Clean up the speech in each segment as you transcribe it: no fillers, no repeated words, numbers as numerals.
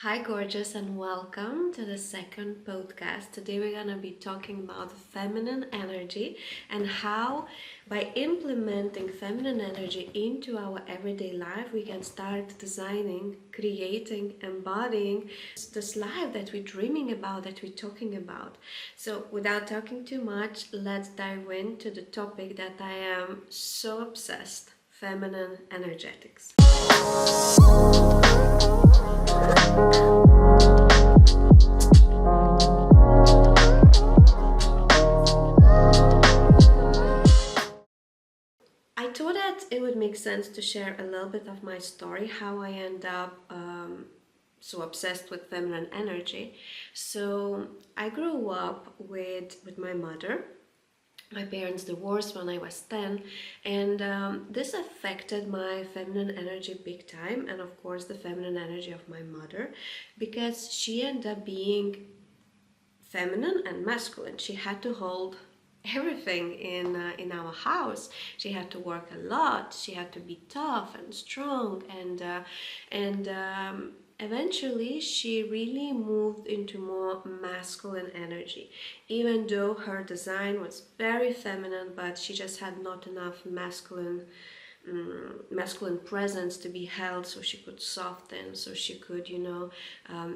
Hi, gorgeous, and welcome to the second podcast. Today, we're going to be talking about feminine energy and how, by implementing feminine energy into our everyday life, we can start designing, creating, embodying this life that we're dreaming about, that we're talking about. So, without talking too much, let's dive into the topic that I am so obsessed: feminine energetics. I thought that it would make sense to share a little bit of my story, how I end up so obsessed with feminine energy. So I grew up with my mother. My parents divorced when I was 10, and this affected my feminine energy big time, and of course the feminine energy of my mother, because she ended up being feminine and masculine. She had to hold everything in our house. She had to work a lot. She had to be tough and strong, and eventually she really moved into more masculine energy, even though her design was very feminine, but she just had not enough masculine presence to be held, so she could soften, so she could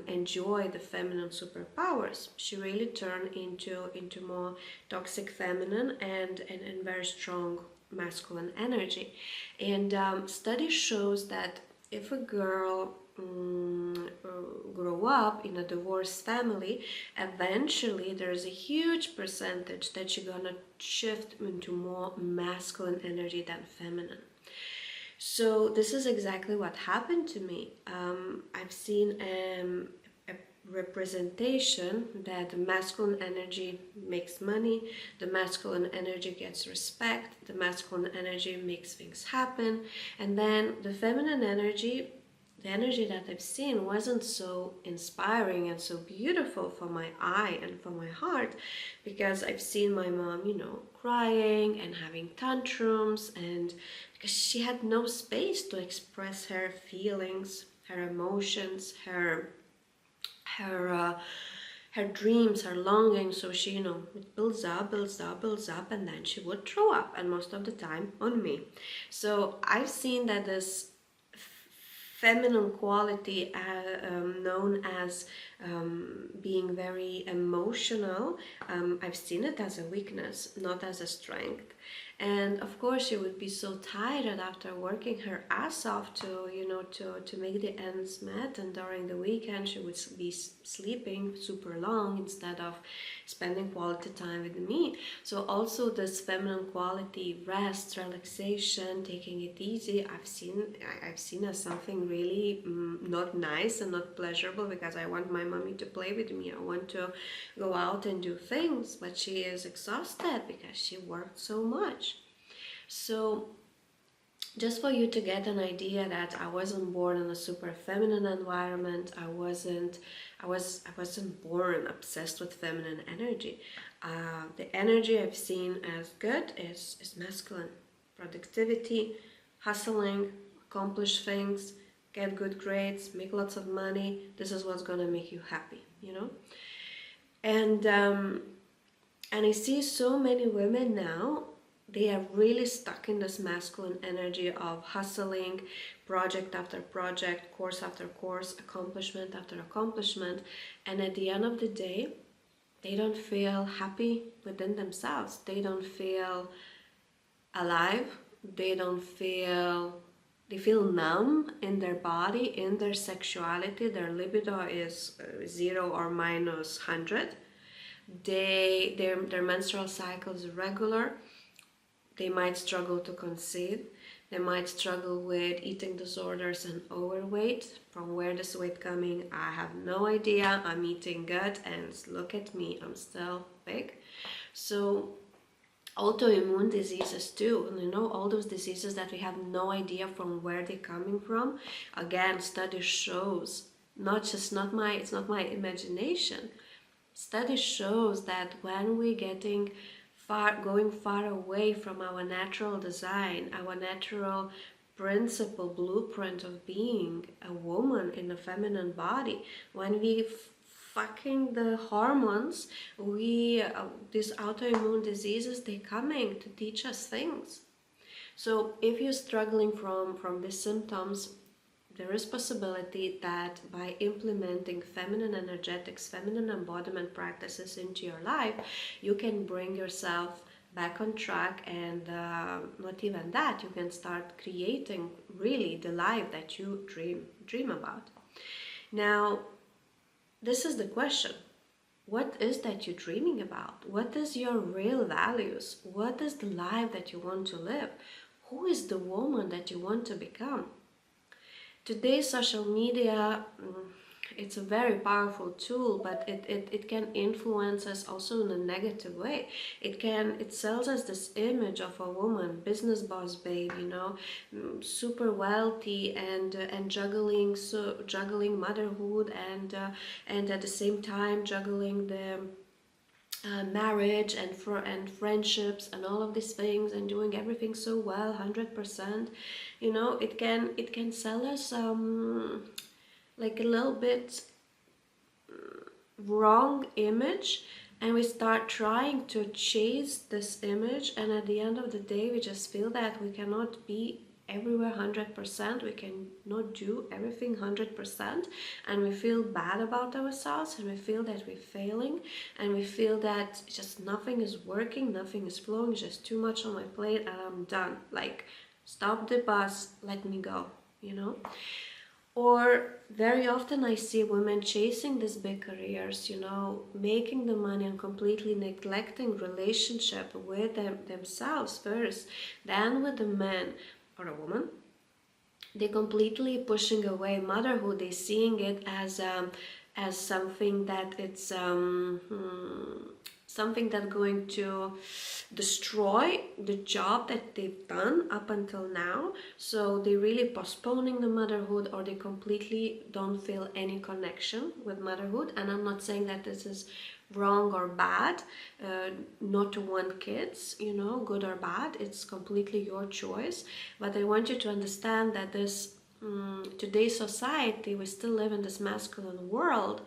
enjoy the feminine superpowers. She really turned into more toxic feminine and very strong masculine energy. And study shows that if a girl grow up in a divorced family, eventually there's a huge percentage that you're gonna shift into more masculine energy than feminine. So this is exactly what happened to me. I've seen a representation that the masculine energy makes money, the masculine energy gets respect, the masculine energy makes things happen, and then the feminine energy, the energy that I've seen, wasn't so inspiring and so beautiful for my eye and for my heart, because I've seen my mom, crying and having tantrums, and because she had no space to express her feelings, her emotions, her dreams, her longings. So she, it builds up, and then she would throw up, and most of the time on me. So I've seen that this feminine quality, known as being very emotional, I've seen it as a weakness, not as a strength. And of course she would be so tired after working her ass off to make the ends meet, and during the weekend she would be sleeping super long instead of spending quality time with me. So also this feminine quality, rest, relaxation, taking it easy, I've seen as something really not nice and not pleasurable, because I want my mommy to play with me, I want to go out and do things, but she is exhausted because she worked so much. So just for you to get an idea that I wasn't born in a super feminine environment, I wasn't born obsessed with feminine energy. The energy I've seen as good is masculine. Productivity, hustling, accomplish things, get good grades, make lots of money. This is what's gonna make you happy, And I see so many women now, they are really stuck in this masculine energy of hustling, project after project, course after course, accomplishment after accomplishment, and at the end of the day, they don't feel happy within themselves. They don't feel alive. They feel numb in their body, in their sexuality. Their libido is 0 or minus 100. Their menstrual cycle is irregular. They might struggle to conceive. They might struggle with eating disorders and overweight. From where this weight coming, I have no idea. I'm eating good, and look at me, I'm still big. So autoimmune diseases too, all those diseases that we have no idea from where they're coming from. Again, study shows, it's not my imagination. Study shows that when we're going far away from our natural design, our natural principle, blueprint of being a woman in a feminine body. When we fucking the hormones, we these autoimmune diseases, they're coming to teach us things. So if you're struggling from these symptoms, there is possibility that by implementing feminine energetics, feminine embodiment practices into your life, you can bring yourself back on track, and not even that, you can start creating really the life that you dream about. Now, this is the question. What is that you're dreaming about? What is your real values? What is the life that you want to live? Who is the woman that you want to become? Today's social media, it's a very powerful tool, but it can influence us also in a negative way. It sells us this image of a woman, business boss babe, you know, super wealthy and juggling motherhood and at the same time juggling the marriage and friendships and all of these things, and doing everything so well, 100%. You know, it can sell us like a little bit wrong image, and we start trying to chase this image, and at the end of the day we just feel that we cannot be everywhere 100%, we cannot do everything 100%, and we feel bad about ourselves, and we feel that we're failing, and we feel that just nothing is working, nothing is flowing, just too much on my plate, and I'm done. Like, stop the bus, let me go, you know. Or very often I see women chasing these big careers, you know, making the money and completely neglecting relationship with themselves first, then with the man or a woman. They're completely pushing away motherhood. They're seeing it as something that it's something that's going to destroy the job that they've done up until now. So they're really postponing the motherhood, or they completely don't feel any connection with motherhood. And I'm not saying that this is wrong or bad, not to want kids, you know, good or bad, it's completely your choice. But I want you to understand that this today's society, we still live in this masculine world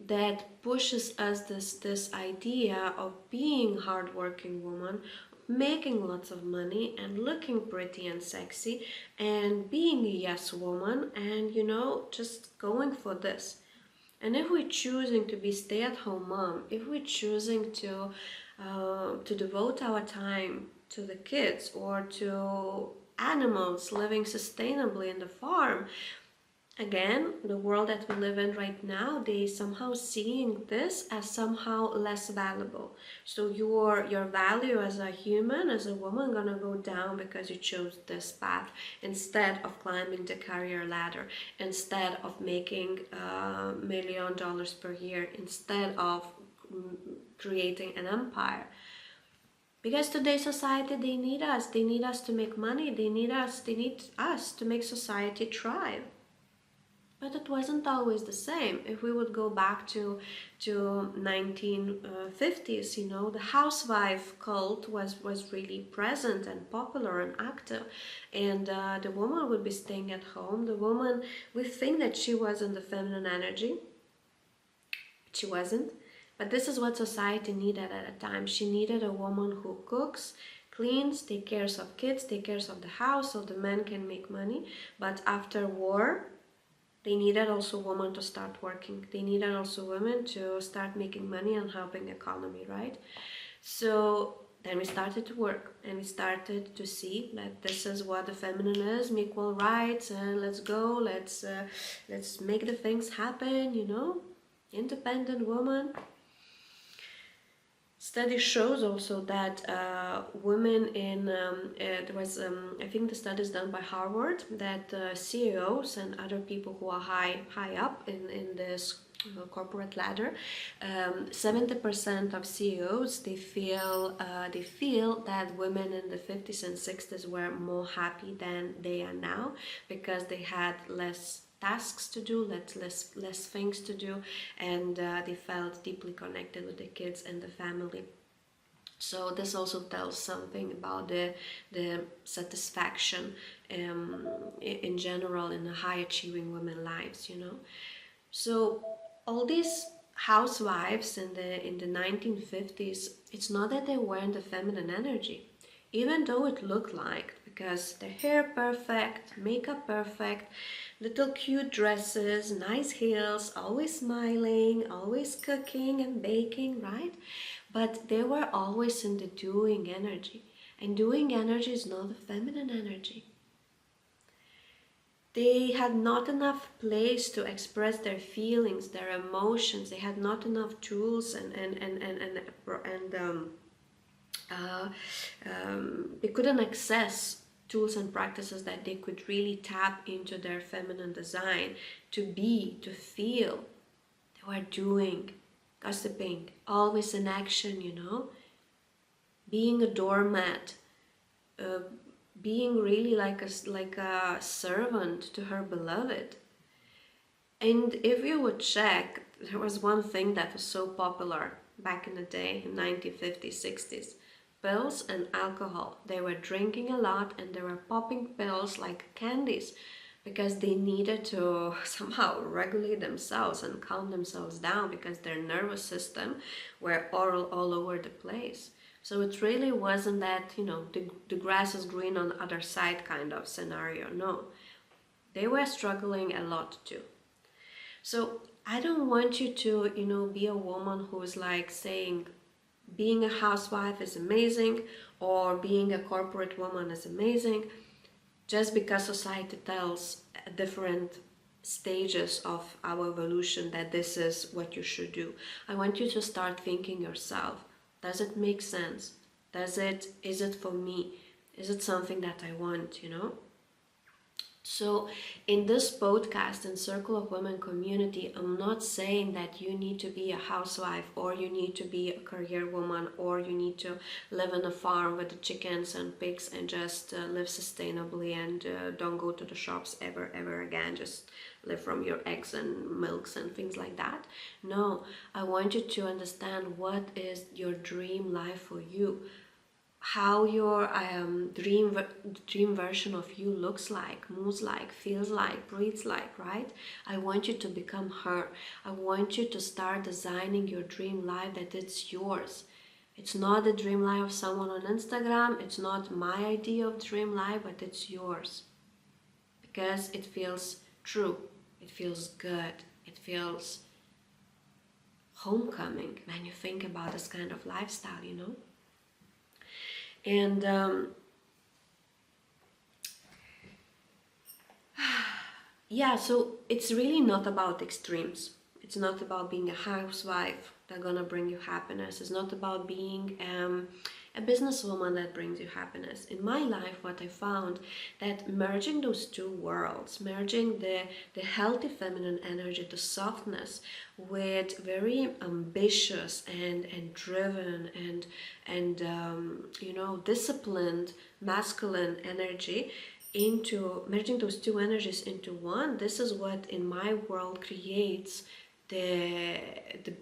that pushes us this idea of being hardworking woman, making lots of money and looking pretty and sexy and being a yes woman, and you know, just going for this. And if we're choosing to be stay-at-home mom, if we're choosing to devote our time to the kids or to animals living sustainably in the farm, again, the world that we live in right now, they somehow seeing this as somehow less valuable. So your value as a human, as a woman, gonna go down because you chose this path instead of climbing the career ladder, instead of making $1 million per year, instead of creating an empire. Because today's society, they need us to make money, they need us to make society thrive. But it wasn't always the same. If we would go back to 1950s, you know, the housewife cult was really present and popular and active, and the woman would be staying at home. The woman, we think that she was in the feminine energy. She wasn't. But this is what society needed at a time. She needed a woman who cooks, cleans, takes care of kids, takes care of the house, so the men can make money. But after war, they needed also women to start working. They needed also women to start making money and helping the economy, right? So then we started to work, and we started to see that this is what the feminine is, equal rights, and let's go, let's make the things happen, you know, independent woman. Study shows also that women in, there was, I think the study is done by Harvard, that CEOs and other people who are high up in this corporate ladder, 70% of CEOs, they feel that women in the 50s and 60s were more happy than they are now, because they had less tasks to do, less things to do, and they felt deeply connected with the kids and the family. So this also tells something about the satisfaction in general in the high achieving women lives, you know. So all these housewives in the 1950s, it's not that they weren't the feminine energy, even though it looked like, because their hair perfect, makeup perfect, little cute dresses, nice heels, always smiling, always cooking and baking, right? But they were always in the doing energy, and doing energy is not a feminine energy. They had not enough place to express their feelings, their emotions. They had not enough tools and they couldn't access tools and practices that they could really tap into their feminine design to be, to feel. They were doing, gossiping, always in action, you know, being a doormat, uh, being really like a servant to her beloved. And if you would check, there was one thing that was so popular back in the day, in 1950s, 60s. Pills and alcohol. They were drinking a lot and they were popping pills like candies because they needed to somehow regulate themselves and calm themselves down because their nervous system were all over the place. So it really wasn't that, you know, the grass is green on the other side kind of scenario. No, they were struggling a lot too. So I don't want you to, you know, be a woman who's like saying being a housewife is amazing or being a corporate woman is amazing just because society tells different stages of our evolution that this is what you should do. I want you to start thinking yourself, does it make sense? Is it for me? Is it something that I want, you know? So in this podcast and Circle of Women community, I'm not saying that you need to be a housewife or you need to be a career woman or you need to live on a farm with the chickens and pigs and just live sustainably and don't go to the shops ever again, just live from your eggs and milks and things like that. No, I want you to understand what is your dream life for you, how your dream version of you looks like, moves like, feels like, breathes like, right? I want you to become her. I want you to start designing your dream life that it's yours. It's not the dream life of someone on Instagram. It's not my idea of dream life, but it's yours. Because it feels true. It feels good. It feels homecoming when you think about this kind of lifestyle, you know? And yeah, so it's really not about extremes. It's not about being a housewife that's gonna bring you happiness. It's not about being a businesswoman that brings you happiness. In my life, what I found that merging those two worlds, merging the healthy feminine energy, the softness, with very ambitious and driven and you know, disciplined masculine energy, into merging those two energies into one, this is what in my world creates the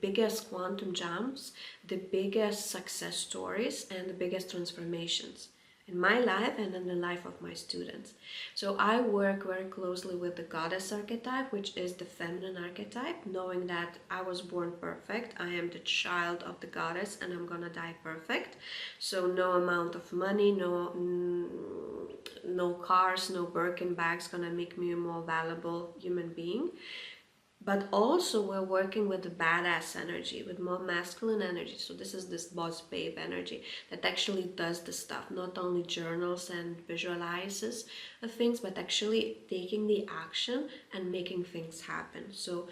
biggest quantum jumps, the biggest success stories, and the biggest transformations in my life and in the life of my students. So I work very closely with the goddess archetype, which is the feminine archetype, knowing that I was born perfect. I am the child of the goddess and I'm gonna die perfect. So no amount of money, no cars, no Birkin bags gonna make me a more valuable human being. But also we're working with the badass energy, with more masculine energy. So this is this boss babe energy that actually does the stuff, not only journals and visualizes things, but actually taking the action and making things happen. So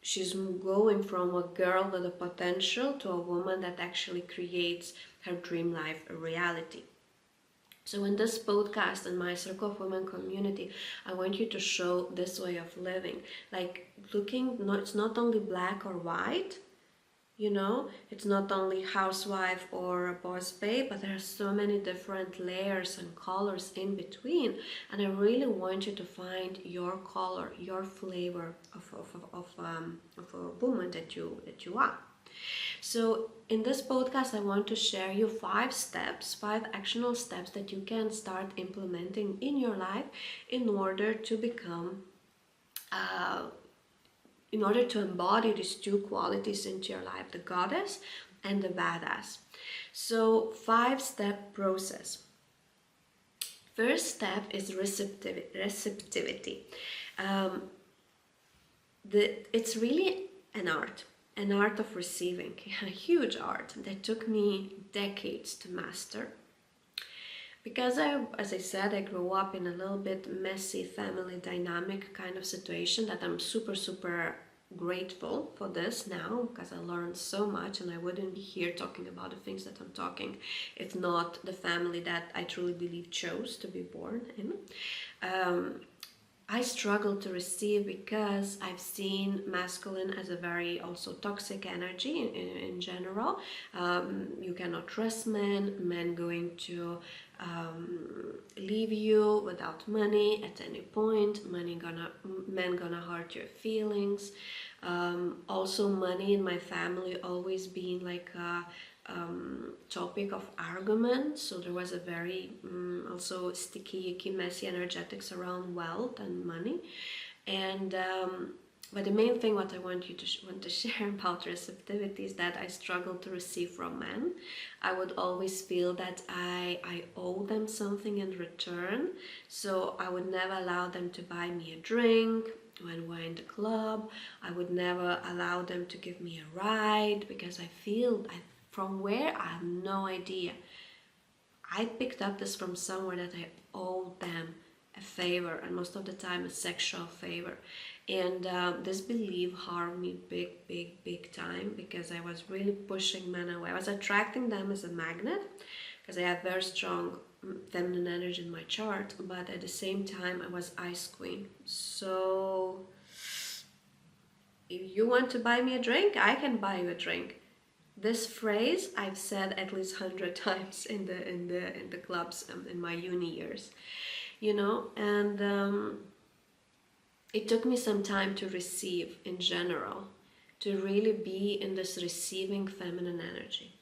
she's going from a girl with a potential to a woman that actually creates her dream life a reality. So in this podcast and my Circle of Women community, I want you to show this way of living. Like looking, it's not only black or white, you know, it's not only housewife or a boss babe, but there are so many different layers and colors in between. And I really want you to find your color, your flavor of a woman that you are. So in this podcast, I want to share you 5 actionable steps that you can start implementing in your life in order to become in order to embody these 2 qualities into your life, the goddess and the badass. So 5-step process. First step is receptivity. It's really an art of receiving, a huge art that took me decades to master. Because as I said, I grew up in a little bit messy family dynamic kind of situation that I'm super grateful for this now, because I learned so much, and I wouldn't be here talking about the things that I'm talking if not the family that I truly believe chose to be born in. I struggle to receive because I've seen masculine as a very also toxic energy in general. You cannot trust men going to leave you without money at any point. Men gonna hurt your feelings. Also money in my family always being like a topic of argument, so there was a very also sticky, icky, messy energetics around wealth and money. And but the main thing what I want to share about receptivity is that I struggle to receive from men. I would always feel that I owe them something in return, so I would never allow them to buy me a drink when we're in the club. I would never allow them to give me a ride because I feel from where I have no idea. I picked up this from somewhere that I owe them a favor, and most of the time a sexual favor. And this belief harmed me big time, because I was really pushing men away. I was attracting them as a magnet because I have very strong feminine energy in my chart, but at the same time I was ice queen. So if you want to buy me a drink, I can buy you a drink. This phrase I've said at least 100 times in the clubs in my uni years, you know. And it took me some time to receive in general, to really be in this receiving feminine energy,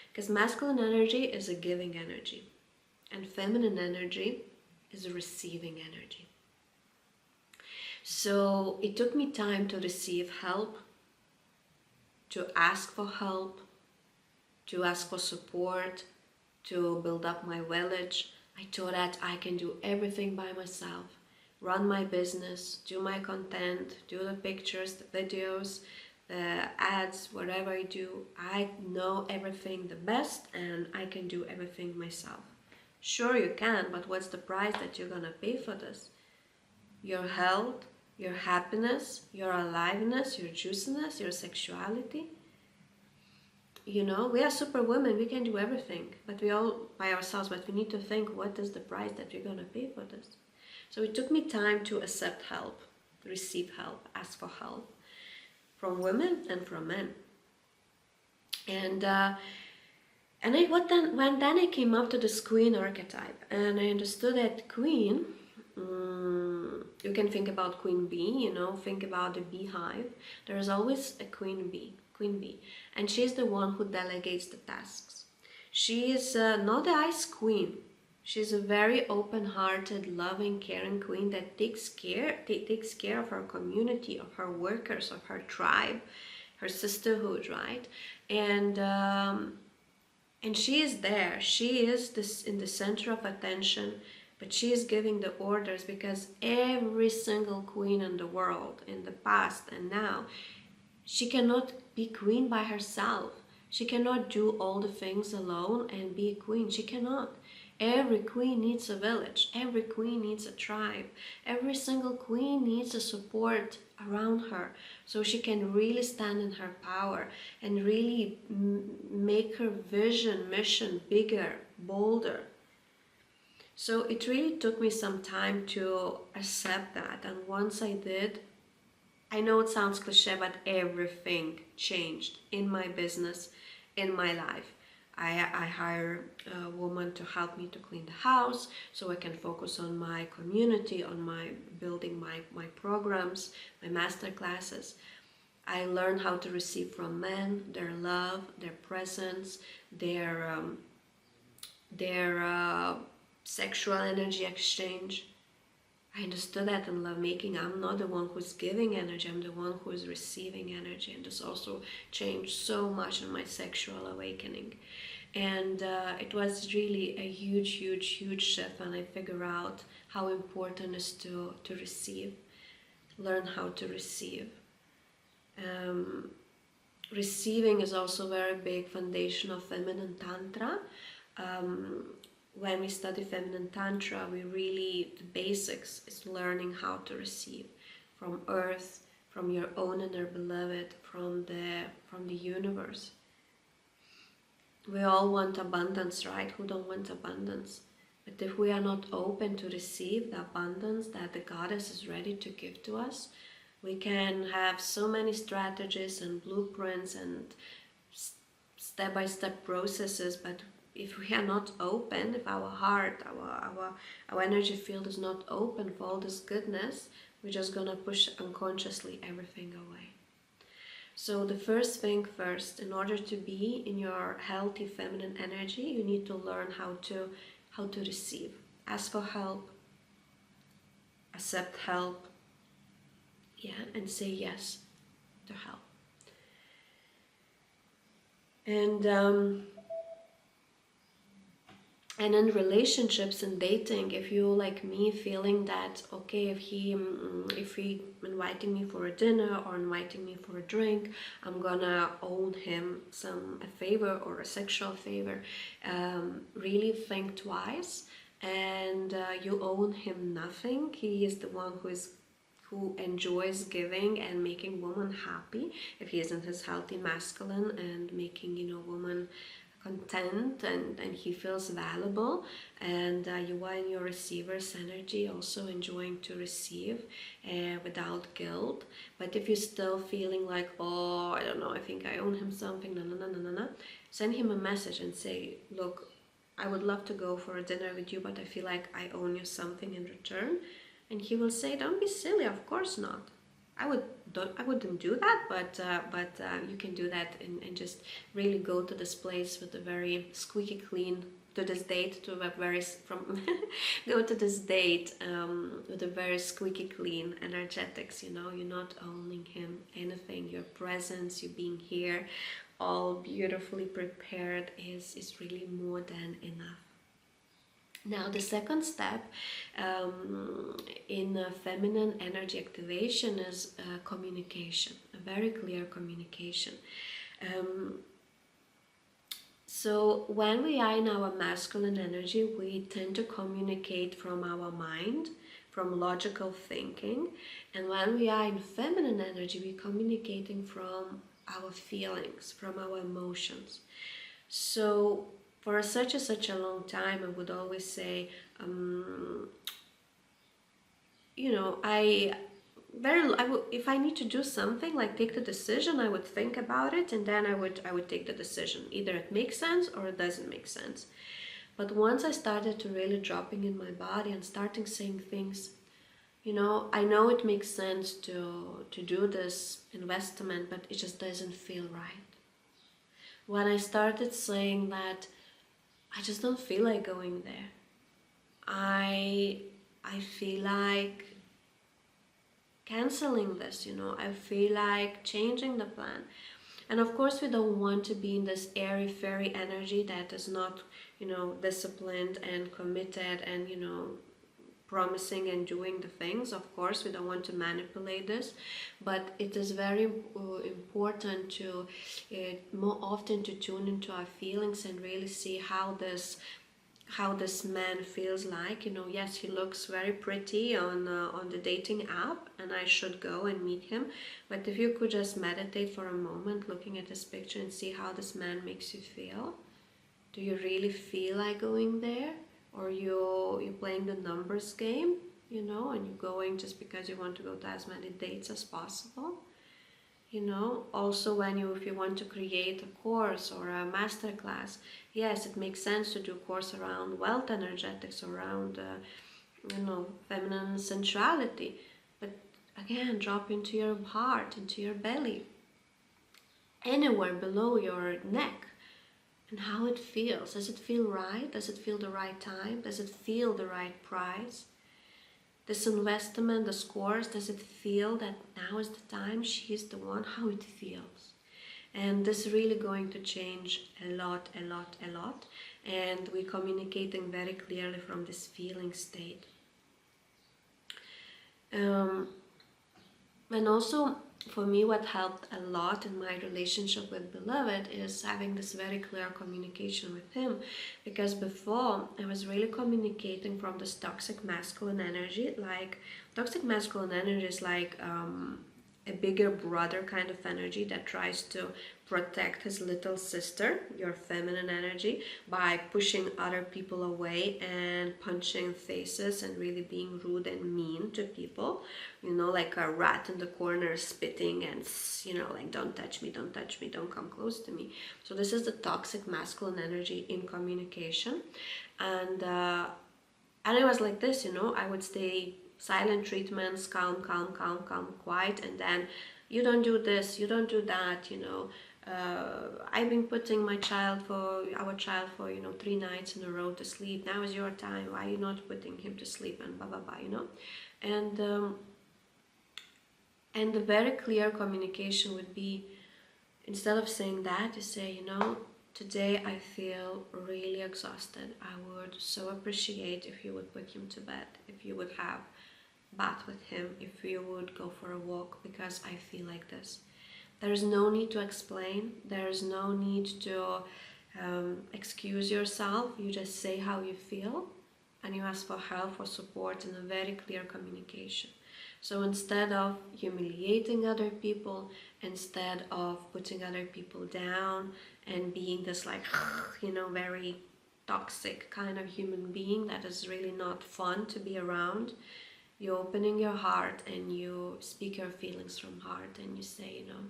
because masculine energy is a giving energy and feminine energy is a receiving energy. So it took me time to receive help, to ask for help, to ask for support, to build up my village. I thought that I can do everything by myself, run my business, do my content, do the pictures, the videos, the ads, whatever I do. I know everything the best and I can do everything myself. Sure you can, but what's the price that you're gonna pay for this? Your health, your happiness, your aliveness, your juiciness, your sexuality. You know, we are super women, we can do everything, but we all by ourselves, but we need to think, what is the price that we're gonna pay for this? So it took me time to accept help, receive help, ask for help from women and from men. And when I came up to this queen archetype, and I understood that queen, you can think about queen bee, you know, think about the beehive. There is always a queen bee, and she's the one who delegates the tasks. She is not the ice queen. She's a very open-hearted, loving, caring queen that takes care of her community, of her workers, of her tribe, her sisterhood, right? And she is there. She is in the center of attention, but she is giving the orders, because every single queen in the world, in the past and now, she cannot be queen by herself. She cannot do all the things alone and be a queen. She cannot. Every queen needs a village. Every queen needs a tribe. Every single queen needs a support around her, so she can really stand in her power and really make her vision, mission bigger, bolder. So it really took me some time to accept that. And once I did, I know it sounds cliche, but everything changed in my business, in my life. I hire a woman to help me to clean the house, so I can focus on my community, on my building my programs, my master classes. I learned how to receive from men their love, their presence, their sexual energy exchange. I understood that in lovemaking. I'm not the one who's giving energy, I'm the one who is receiving energy. And this also changed so much in my sexual awakening. And it was really a huge, huge, huge shift when I figured out how important it is to receive, learn how to receive. Receiving is also a very big foundation of feminine tantra. When we study feminine tantra, we really, the basics is learning how to receive from earth, from your own inner beloved, from the universe. We all want abundance, right? Who don't want abundance? But if we are not open to receive the abundance that the goddess is ready to give to us, we can have so many strategies and blueprints and step-by-step processes, but if we are not open, if our heart, our energy field is not open for all this goodness, we're just gonna push unconsciously everything away. So the first thing first, in order to be in your healthy feminine energy, you need to learn how to receive. Ask for help, accept help, yeah, and say yes to help. And in relationships and dating, if you like me feeling that, okay, if he inviting me for a dinner or inviting me for a drink, I'm gonna owe him a favor or a sexual favor, really think twice. And you owe him nothing. He is the one who enjoys giving and making woman happy, if he is in his healthy masculine and making, woman content, and he feels valuable, and you are in your receiver's energy, also enjoying to receive without guilt. But if you're still feeling like, oh, I don't know, I think I owe him something, send him a message and say, look, I would love to go for a dinner with you, but I feel like I owe you something in return. And he will say, don't be silly, of course not. I wouldn't do that, but you can do that and just really go to this place with a very squeaky clean, to this date, go to this date with a very squeaky clean energetics, you're not owning him anything. Your presence, you being here, all beautifully prepared is really more than enough. Now, the second step in feminine energy activation is communication, a very clear communication. So when we are in our masculine energy, we tend to communicate from our mind, from logical thinking. And when we are in feminine energy, we're communicating from our feelings, from our emotions. So for such a long time, I would always say, if I need to do something, like take the decision, I would think about it, and then I would take the decision. Either it makes sense or it doesn't make sense. But once I started to really dropping in my body and starting saying things, I know it makes sense to do this investment, but it just doesn't feel right. When I started saying that, I just don't feel like going there. I feel like canceling this, I feel like changing the plan. And of course we don't want to be in this airy fairy energy that is not, disciplined and committed and, promising and doing the things. Of course we don't want to manipulate this, but it is very important to more often to tune into our feelings and really see how this man feels like. Yes, he looks very pretty on the dating app and I should go and meet him, but if you could just meditate for a moment looking at this picture and see how this man makes you feel. Do you really feel like going there? Or you're playing the numbers game, and you're going just because you want to go to as many dates as possible. Also if you want to create a course or a masterclass, yes, it makes sense to do a course around wealth energetics, around feminine sensuality, but Again, drop into your heart, into your belly, anywhere below your neck, and how it feels. Does it feel right? Does it feel the right time? Does it feel the right price? This investment, the scores, does it feel that now is the time, she's the one, how it feels? And this is really going to change a lot, a lot, a lot. And we're communicating very clearly from this feeling state. And also, for me, what helped a lot in my relationship with Beloved is having this very clear communication with him. Because before, I was really communicating from this toxic masculine energy. Like, toxic masculine energy is like a bigger brother kind of energy that tries to protect his little sister, your feminine energy, by pushing other people away and punching faces and really being rude and mean to people, you know, like a rat in the corner spitting and, you know, like, don't touch me, don't touch me, don't come close to me. So this is the toxic masculine energy in communication. And it was like this, you know, I would stay silent treatments, calm, calm, calm, calm, quiet, and then you don't do this, you don't do that, you know. I've been putting our child for, you know, 3 nights in a row to sleep. Now is your time. Why are you not putting him to sleep? And blah, blah, blah, you know. And the very clear communication would be, instead of saying that, you say, you know, today I feel really exhausted. I would so appreciate if you would put him to bed, if you would have bath with him, if you would go for a walk, because I feel like this. There is no need to explain. There is no need to excuse yourself. You just say how you feel, and you ask for help, for support, in a very clear communication. So instead of humiliating other people, instead of putting other people down and being this, like, you know, very toxic kind of human being that is really not fun to be around, you're opening your heart and you speak your feelings from heart, and you say, you know,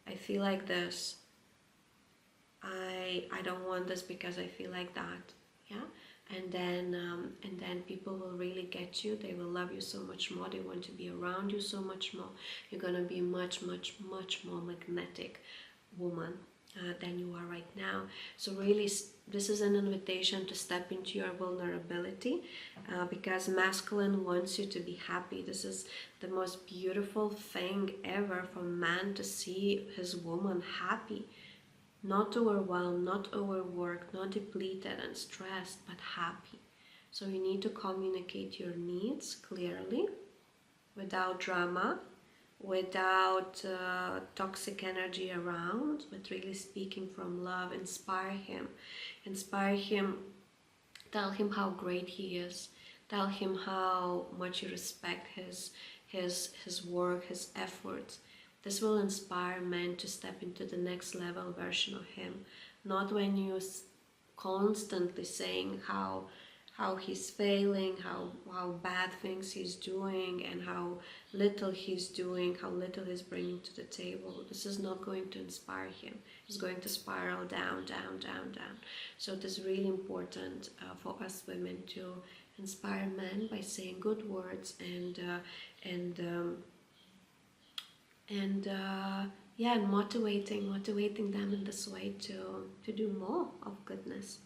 I feel like this. I don't want this because I feel like that. Yeah. And then people will really get you. They will love you so much more. They want to be around you so much more. You're gonna be much, much, much more magnetic woman than you are right now. So really, this is an invitation to step into your vulnerability, because masculine wants you to be happy. This is the most beautiful thing ever for man, to see his woman happy. Not overwhelmed, not overworked, not depleted and stressed, but happy. So you need to communicate your needs clearly, without drama, without toxic energy around, but really speaking from love. Inspire him. Inspire him. Tell him how great he is. Tell him how much you respect his work, his efforts. This will inspire men to step into the next level version of him. Not when you constantly saying how he's failing, how bad things he's doing, and how little he's doing, how little he's bringing to the table. This is not going to inspire him. He's going to spiral down, down, down, down. So it is really important for us women to inspire men by saying good words and motivating them in this way to do more of goodness.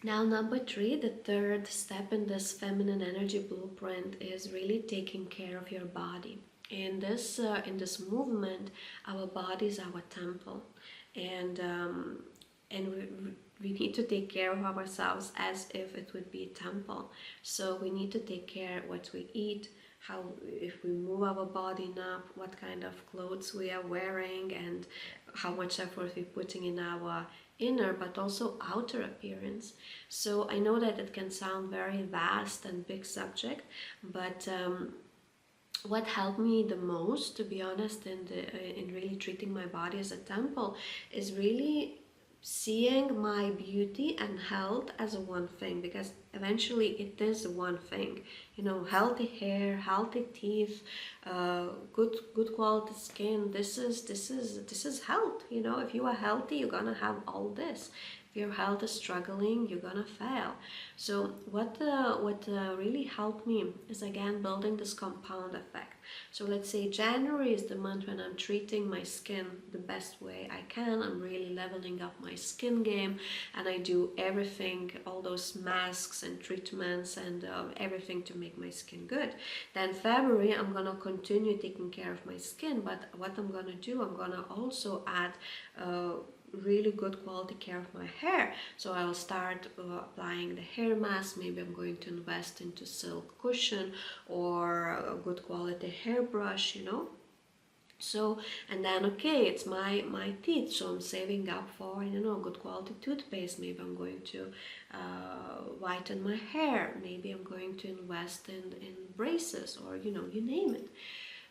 Now, number 3, the third step in this feminine energy blueprint is really taking care of your body. In this movement, our body is our temple, and we need to take care of ourselves as if it would be a temple. So we need to take care of what we eat, how, if we move our body enough, what kind of clothes we are wearing, and how much effort we're putting in our inner but also outer appearance. So I know that it can sound very vast and big subject, but what helped me the most, to be honest, in really treating my body as a temple, is really seeing my beauty and health as a one thing, because eventually it is one thing, you know, healthy hair, healthy teeth, good quality skin. This is health. You know, if you are healthy, you're gonna have all this. If your health is struggling, you're gonna fail. So what really helped me is, again, building this compound effect. So let's say January is the month when I'm treating my skin the best way I can. I'm really leveling up my skin game, and I do everything, all those masks and treatments and everything to make my skin good. Then February, I'm gonna continue taking care of my skin, but what I'm gonna do, I'm gonna also add really good quality care of my hair. So I'll start applying the hair mask. Maybe I'm going to invest into silk cushion or a good quality hairbrush, you know. So, and then okay, it's my teeth, so I'm saving up for, you know, good quality toothpaste. Maybe I'm going to whiten my hair. Maybe I'm going to invest in braces, or, you know, you name it.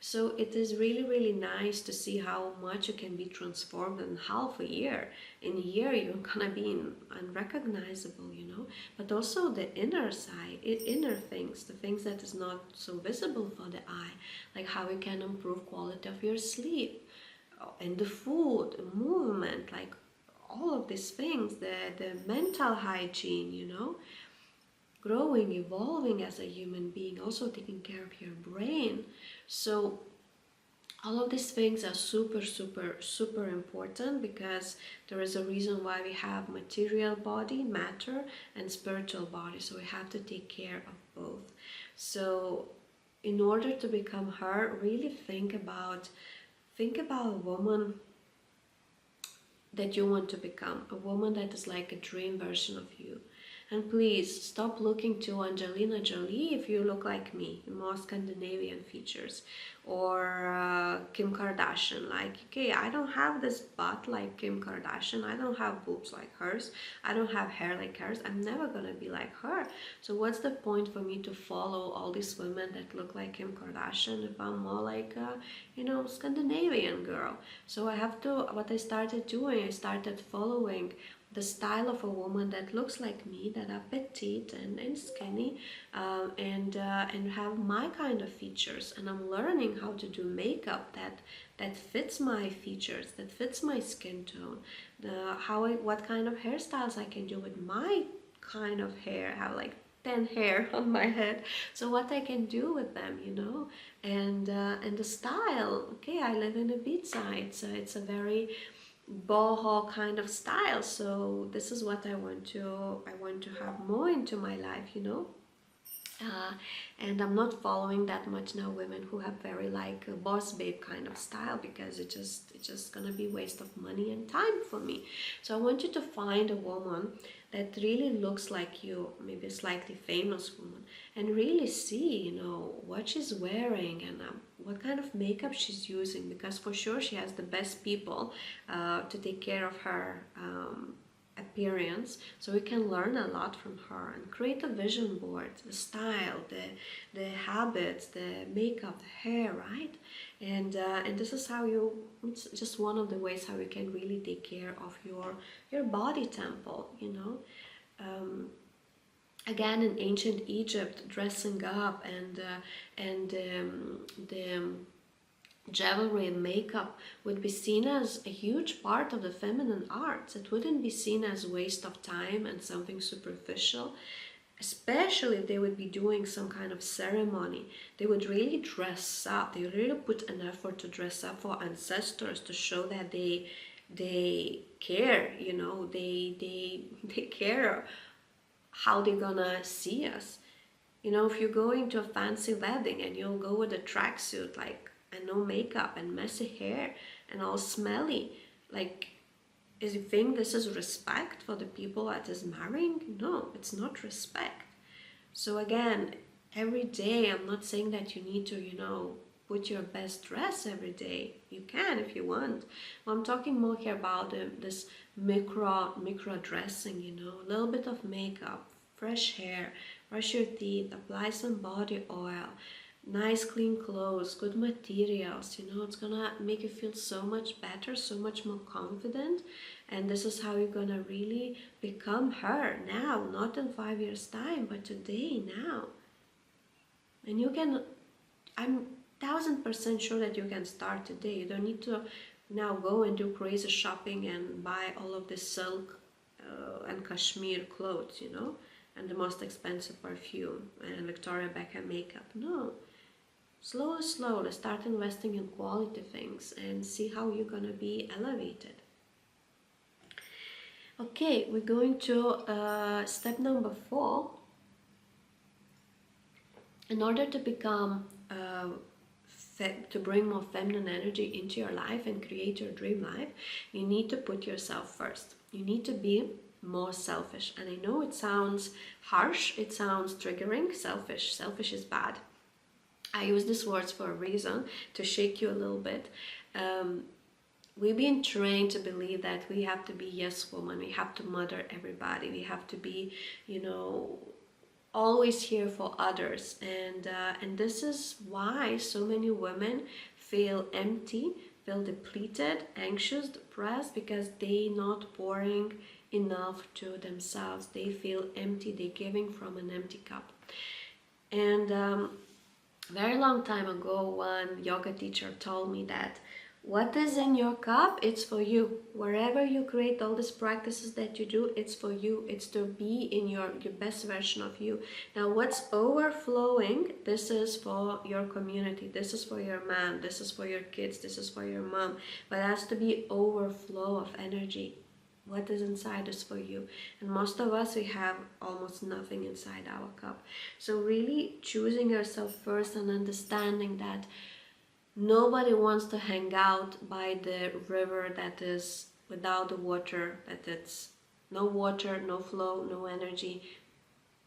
So it is really, really nice to see how much you can be transformed in half a year. In a year, you're gonna be unrecognizable, you know. But also the inner side, inner things, the things that is not so visible for the eye, like how you can improve quality of your sleep, and the food, movement, like all of these things, the mental hygiene, you know. Growing, evolving as a human being, also taking care of your brain. So all of these things are super, super, super important, because there is a reason why we have material body, matter, and spiritual body. So we have to take care of both. So in order to become her, really think about a woman that you want to become, a woman that is like a dream version of you. And please stop looking to Angelina Jolie if you look like me, more Scandinavian features, or Kim Kardashian. Like, okay, I don't have this butt like Kim Kardashian, I don't have boobs like hers, I don't have hair like hers, I'm never gonna be like her. So what's the point for me to follow all these women that look like Kim Kardashian if I'm more like a, you know, Scandinavian girl? So I have to, what I started doing, I started following the style of a woman that looks like me, that are petite and skinny, and have my kind of features. And I'm learning how to do makeup that fits my features, that fits my skin tone, what kind of hairstyles I can do with my kind of hair. I have like 10 hair on my head, so what I can do with them, you know. And the style, okay, I live in Ibiza, it's a very boho kind of style, so this is what I want to have more into my life, you know. uh, and I'm not following that much now women who have very like a boss babe kind of style, because it's just gonna be waste of money and time for me. So I want you to find a woman that really looks like you, maybe a slightly famous woman, and really see, you know, what she's wearing and what kind of makeup she's using, because for sure she has the best people to take care of her appearance. So we can learn a lot from her and create a vision board, the style, the habits, the makeup, the hair, right? And this is how it's just one of the ways how you can really take care of your body temple, you know. Again, in ancient Egypt, dressing up and the jewelry and makeup would be seen as a huge part of the feminine arts. It wouldn't be seen as waste of time and something superficial, especially if they would be doing some kind of ceremony. They would really dress up. They would really put an effort to dress up for ancestors, to show that they care, you know, they care how they're gonna see us. You know, if you're going to a fancy wedding and you'll go with a tracksuit, like, and no makeup and messy hair and all smelly, like, is you think this is respect for the people that is marrying? No, it's not respect. So again, every day, I'm not saying that you need to, you know, put your best dress every day. You can if you want. Well, I'm talking more here about this micro dressing, you know, a little bit of makeup, fresh hair, brush your teeth, apply some body oil, nice clean clothes, good materials, you know. It's gonna make you feel so much better, so much more confident. And this is how you're gonna really become her now, not in 5 years time, but today, now. And you can, I'm 1000% sure that you can start today. You don't need to now go and do crazy shopping and buy all of this silk and cashmere clothes, you know, and the most expensive perfume and Victoria Beckham makeup. No. Slowly start investing in quality things and see how you're gonna be elevated. Okay, we're going to step number 4. In order to become to bring more feminine energy into your life and create your dream life, you need to put yourself first. You need to be more selfish. And I know it sounds harsh, it sounds triggering. Selfish is bad. I use these words for a reason, to shake you a little bit. We've been trained to believe that we have to be yes woman, we have to mother everybody, we have to be, you know, always here for others, and this is why so many women feel empty, feel depleted, anxious, depressed, because they not pouring enough to themselves. They feel empty, they're giving from an empty cup. And very long time ago, one yoga teacher told me that what is in your cup, it's for you. Wherever you create all these practices that you do, it's for you. It's to be in your best version of you. Now, what's overflowing, this is for your community. This is for your man. This is for your kids. This is for your mom. But it has to be overflow of energy. What is inside is for you. And most of us, we have almost nothing inside our cup. So really choosing yourself first and understanding that nobody wants to hang out by the river that is without the water, that it's no water, no flow, no energy.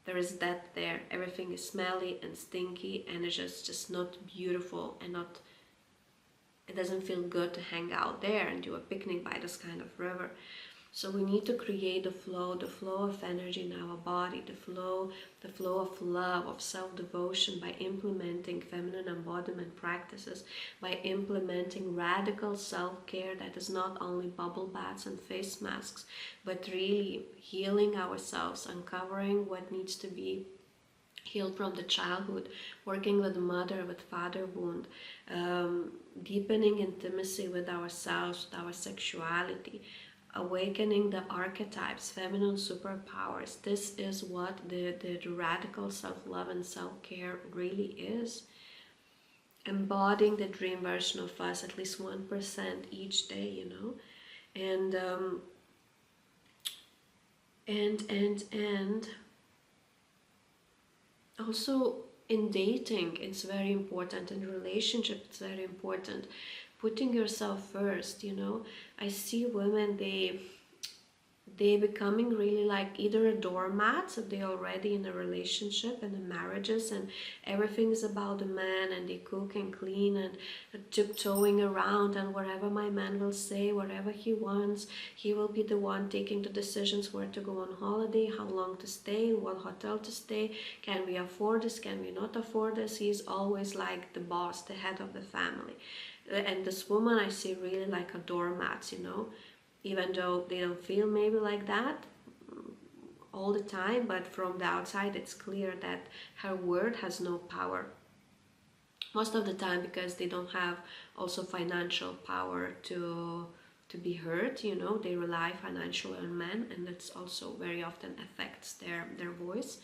There is death there. Everything is smelly and stinky, and it's just not beautiful, and not, it doesn't feel good to hang out there and do a picnic by this kind of river. So we need to create the flow of energy in our body, the flow of love, of self-devotion, by implementing feminine embodiment practices, by implementing radical self-care that is not only bubble baths and face masks, but really healing ourselves, uncovering what needs to be healed from the childhood, working with the mother, with father wound, deepening intimacy with ourselves, with our sexuality, awakening the archetypes, feminine superpowers. This is what the radical self-love and self-care really is. Embodying the dream version of us, at least 1% each day, you know. And also in dating, it's very important. In relationship, it's very important. Putting yourself first, you know. I see women, they becoming really like either a doormat, so they're already in a relationship and in marriages, and everything is about the man, and they cook and clean and tiptoeing around, and whatever my man will say, whatever he wants, he will be the one taking the decisions, where to go on holiday, how long to stay, what hotel to stay, can we afford this, can we not afford this. He's always like the boss, the head of the family. And this woman I see really like a doormat, you know, even though they don't feel maybe like that all the time, but from the outside it's clear that her word has no power most of the time, because they don't have also financial power to be heard, you know. They rely financially on men, and that's also very often affects their voice.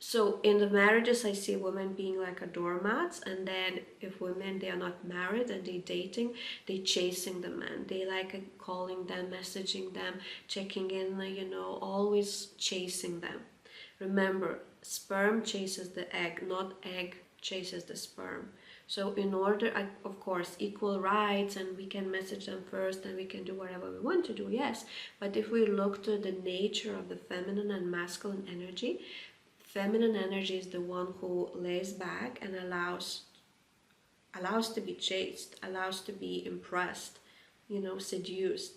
So in the marriages, I see women being like a doormats, and then if women, they are not married and they're dating, they chasing the men. They like calling them, messaging them, checking in, you know, always chasing them. Remember, sperm chases the egg, not egg chases the sperm. So in order, of course, equal rights, and we can message them first, and we can do whatever we want to do, yes. But if we look to the nature of the feminine and masculine energy, feminine energy is the one who lays back and allows to be chased, allows to be impressed, you know, seduced.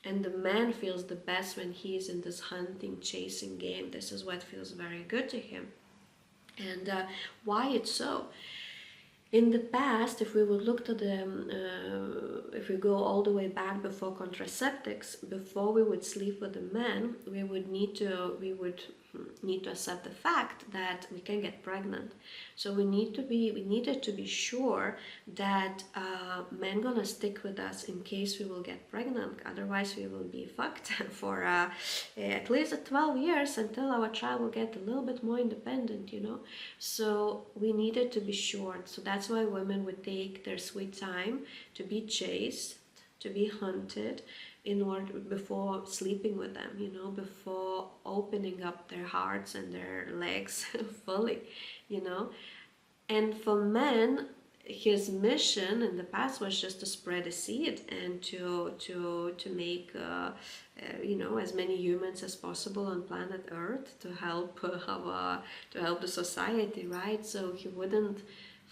And the man feels the best when he is in this hunting, chasing game. This is what feels very good to him. And why it's so? In the past, if we would look to the, if we go all the way back before contraceptives, before we would sleep with a man, we would need to accept the fact that we can get pregnant. So we needed to be sure that men gonna stick with us in case we will get pregnant. Otherwise, we will be fucked for at least 12 years until our child will get a little bit more independent, you know. So we needed to be sure. So that's why women would take their sweet time to be chased, to be hunted, in order before sleeping with them, you know, before opening up their hearts and their legs fully, you know. And for men, his mission in the past was just to spread a seed and to make you know, as many humans as possible on planet Earth, to help to help the society, right? So he wouldn't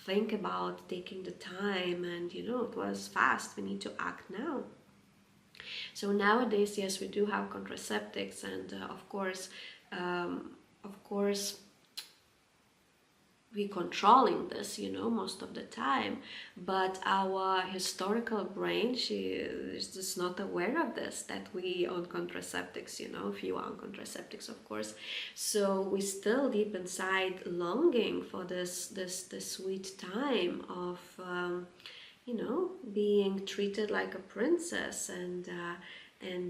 think about taking the time, and you know, it was fast. We need to act now. So nowadays, yes, we do have contraceptives, and of course, we controlling this, you know, most of the time. But our historical brain, she is just not aware of this, that we on contraceptives, you know, if you are on contraceptives, of course. So we still deep inside longing for this sweet time of you know, being treated like a princess and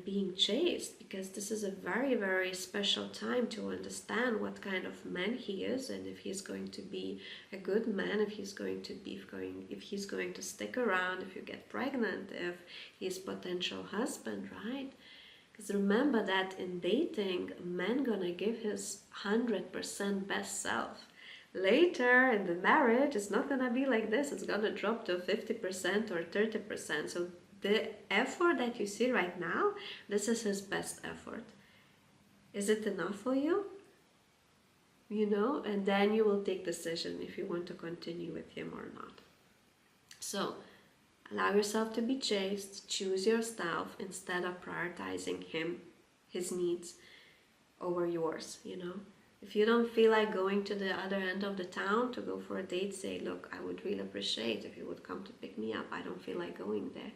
being chased, because this is a very, very special time to understand what kind of man he is, and if he's going to be a good man, if he's going to stick around, if you get pregnant, if he's potential husband, right? Because remember that in dating, a man gonna give his 100% best self. Later in the marriage, it's not gonna be like this. It's gonna drop to 50% or 30%. So the effort that you see right now, this is his best effort. Is it enough for you? You know, and then you will take decision if you want to continue with him or not. So allow yourself to be chased, choose yourself instead of prioritizing him, his needs over yours, you know. If you don't feel like going to the other end of the town to go for a date, say, look, I would really appreciate if you would come to pick me up. I don't feel like going there,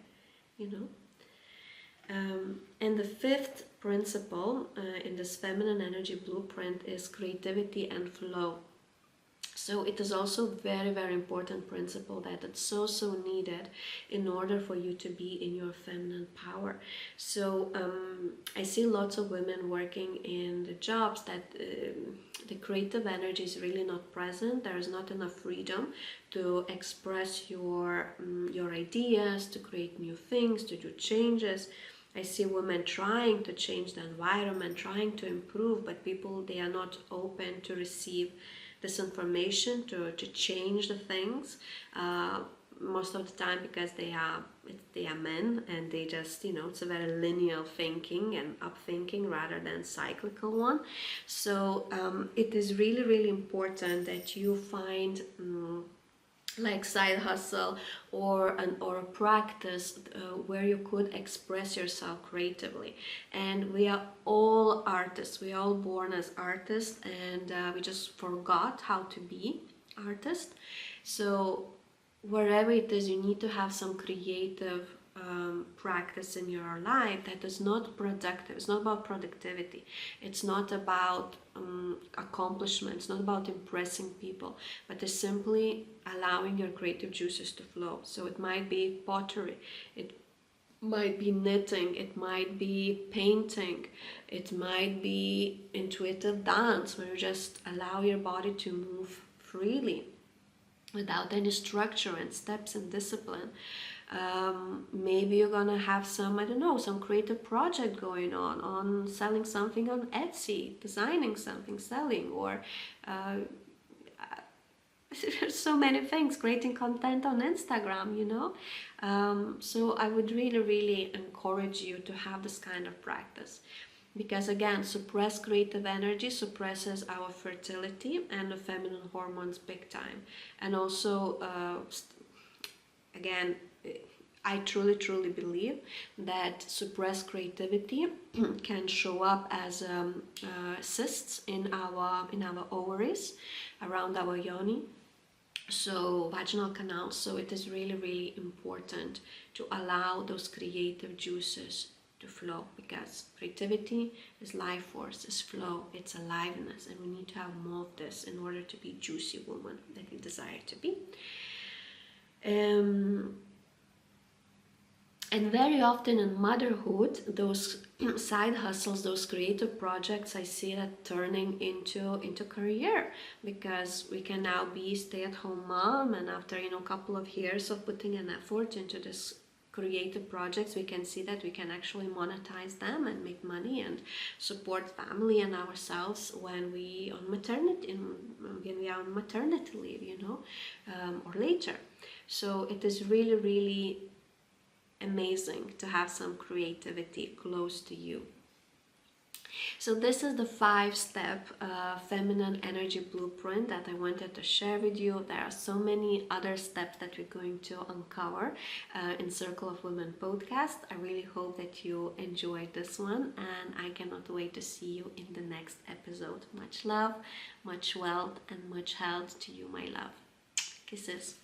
you know. And the fifth principle in this feminine energy blueprint is creativity and flow. So it is also very, very important principle that it's so needed in order for you to be in your feminine power. So I see lots of women working in the jobs that the creative energy is really not present. There is not enough freedom to express your ideas, to create new things, to do changes. I see women trying to change the environment, trying to improve, but people, they are not open to receive this information, to change the things most of the time, because they are men, and they just, you know, it's a very linear thinking and up thinking rather than cyclical one. So it is really, really important that you find like side hustle or a practice where you could express yourself creatively. And we are all artists, we are all born as artists, and we just forgot how to be artists. So wherever it is, you need to have some creative practice in your life that is not productive. It's not about productivity, it's not about accomplishment, it's not about impressing people, but it's simply allowing your creative juices to flow. So it might be pottery, it might be knitting, it might be painting, it might be intuitive dance, where you just allow your body to move freely without any structure and steps and discipline. Maybe you're gonna have some, I don't know, some creative project going on selling something on Etsy, designing something, selling, or so many things, creating content on Instagram, you know. So I would really encourage you to have this kind of practice, because again, suppressed creative energy suppresses our fertility and the feminine hormones big time. And also again, I truly believe that suppressed creativity can show up as cysts in our ovaries, around our yoni, so vaginal canals. So it is really important to allow those creative juices to flow, because creativity is life force, is flow, it's aliveness, and we need to have more of this in order to be juicy woman that we desire to be. And very often in motherhood, those side hustles, those creative projects, I see that turning into career, because we can now be stay-at-home mom, and after a couple of years of putting an effort into this creative projects, we can see that we can actually monetize them and make money and support family and ourselves when we are on maternity leave, or later. So it is really, really amazing to have some creativity close to you. So this is the 5-step feminine energy blueprint that I wanted to share with you. There are so many other steps that we're going to uncover in Circle of Women podcast. I really hope that you enjoyed this one, and I cannot wait to see you in the next episode. Much love, much wealth, and much health to you, my love. Kisses.